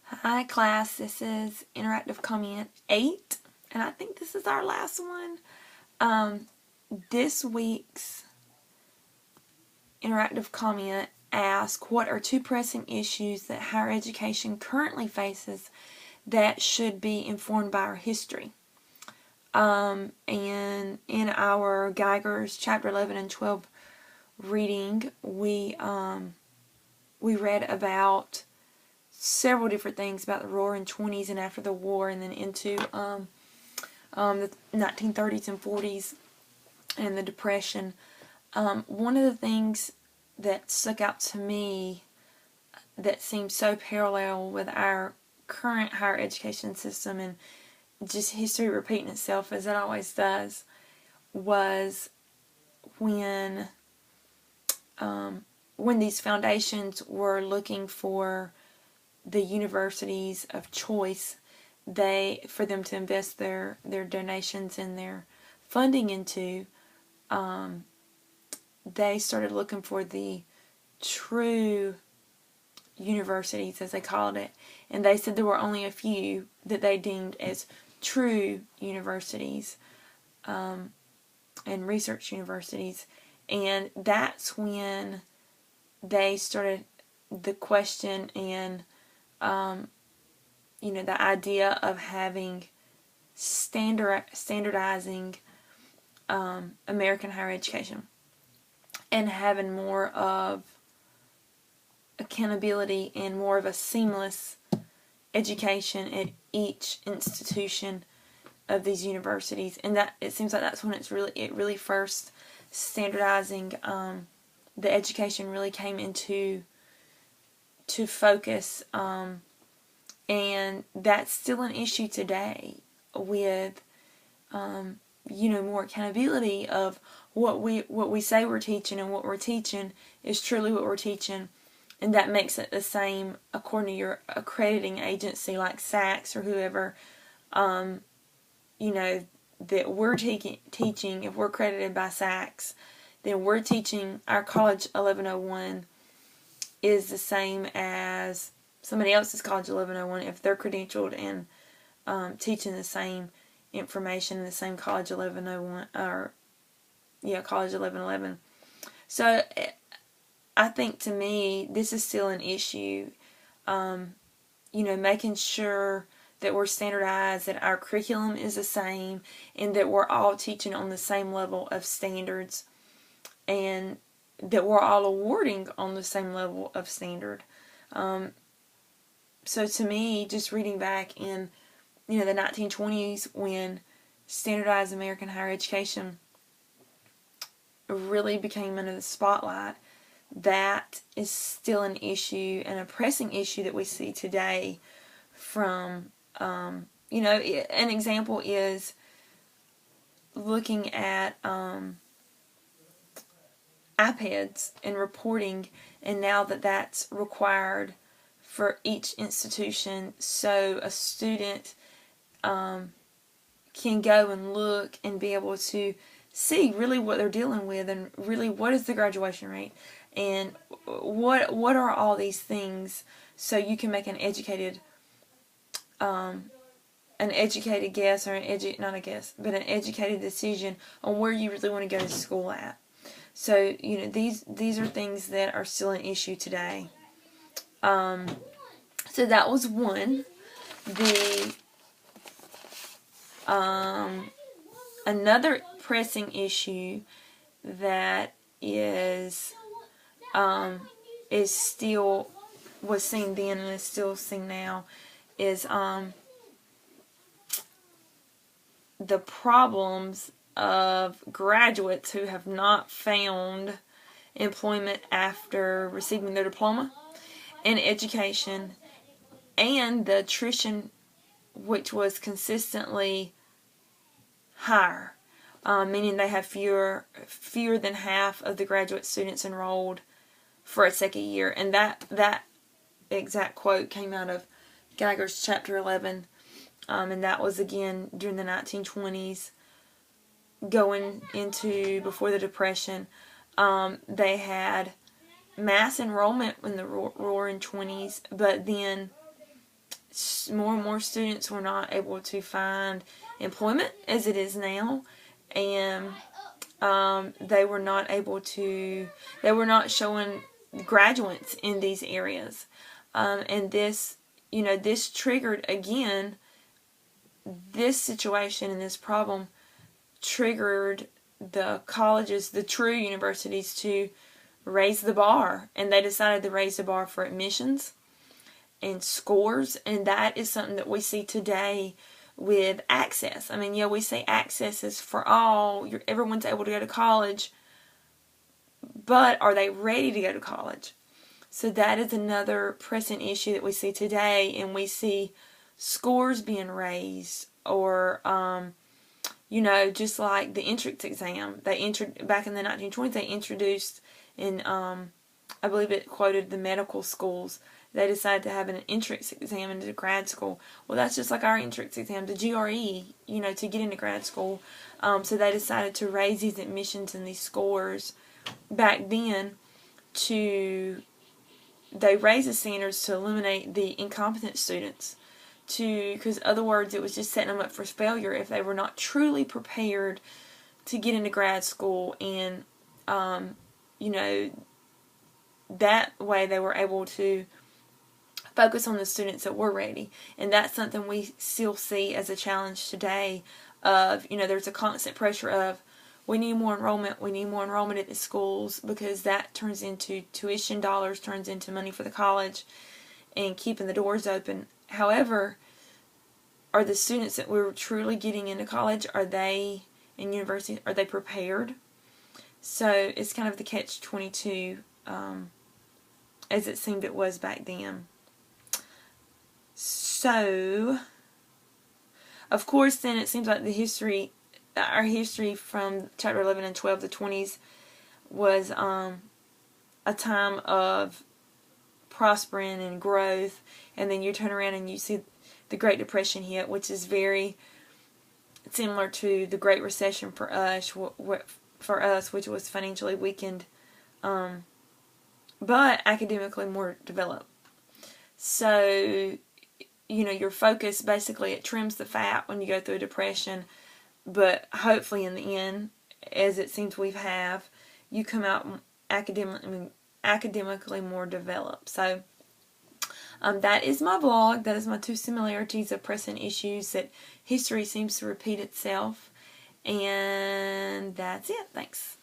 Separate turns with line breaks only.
Hi class, this is Interactive Comment 8, and I think this is our last one. This week's Interactive Comment asks, what are two pressing issues that higher education currently faces that should be informed by our history? And in our Geiger's chapter 11 and 12 reading, we read about several different things about the Roaring Twenties and after the war, and then into the 1930s and 40s and the Depression. One of the things that stuck out to me that seems so parallel with our current higher education system, and just history repeating itself as it always does, was when these foundations were looking for the universities of choice, for them to invest their donations and their funding into, they started looking for the true universities, as they called it, and they said there were only a few that they deemed as true universities and research universities, and that's when they started the question and the idea of having standardizing American higher education and having more of accountability and more of a seamless education at each institution of these universities. And that, it seems like that's when it really first standardizing the education really came into focus, and that's still an issue today with more accountability of what we say we're teaching, and what we're teaching is truly what we're teaching, and that makes it the same according to your accrediting agency like SACS or whoever, that we're teaching. If we're accredited by SACS, then we're teaching, our College 1101 is the same as somebody else's College 1101 if they're credentialed and teaching the same information in the same College 1101 College 1111. So I think, to me, this is still an issue. Making sure that we're standardized, that our curriculum is the same, and that we're all teaching on the same level of standards, and that we're all awarding on the same level of standard. So to me, just reading back in the 1920s, when standardized American higher education really became under the spotlight, that is still an issue, and a pressing issue that we see today from, an example is looking at iPads and reporting, and now that's required for each institution, so a student can go and look and be able to see really what they're dealing with, and really what is the graduation rate, and what are all these things, so you can make an educated guess, or an educated decision on where you really want to go to school at. So these are things that are still an issue today. So that was one. Another pressing issue that was seen then and is still seen now is the problems of graduates who have not found employment after receiving their diploma in education, and the attrition, which was consistently higher, meaning they have fewer than half of the graduate students enrolled for a second year. And that exact quote came out of Geiger's chapter 11, and that was again during the 1920s, going into before the Depression. They had mass enrollment in the Roaring 20s, but then more and more students were not able to find employment as it is now, and they were not showing graduates in these areas, and this triggered again. This situation and this problem triggered the colleges, the true universities, to raise the bar, and they decided to raise the bar for admissions and scores, and that is something that we see today with access. I mean, yeah, we say access is for all, everyone's able to go to college, but are they ready to go to college? So that is another pressing issue that we see today, and we see scores being raised, or just like the entrance exam. Back in the 1920s, they introduced, and I believe it quoted the medical schools, they decided to have an entrance exam into grad school. Well, that's just like our entrance exam, the GRE, to get into grad school. So they decided to raise these admissions and these scores back then. They raised the standards to eliminate the incompetent students, because in other words, it was just setting them up for failure if they were not truly prepared to get into grad school, and that way they were able to focus on the students that were ready. And that's something we still see as a challenge today of, there's a constant pressure of, we need more enrollment at the schools, because that turns into tuition dollars, turns into money for the college, and keeping the doors open. However, are the students that we're truly getting into college, in university, are they prepared? So it's kind of the catch-22, as it seemed it was back then. So, of course, then it seems like our history from chapter 11 and 12, the 20s, was a time of prospering and growth, and then you turn around and you see the Great Depression hit, which is very similar to the Great Recession for us, which was financially weakened, but academically more developed. So, your focus, basically, it trims the fat when you go through a depression, but hopefully in the end, as it seems we have, you come out academically more developed. So that is my vlog. That is my 2 similarities of pressing issues that history seems to repeat itself. And that's it. Thanks.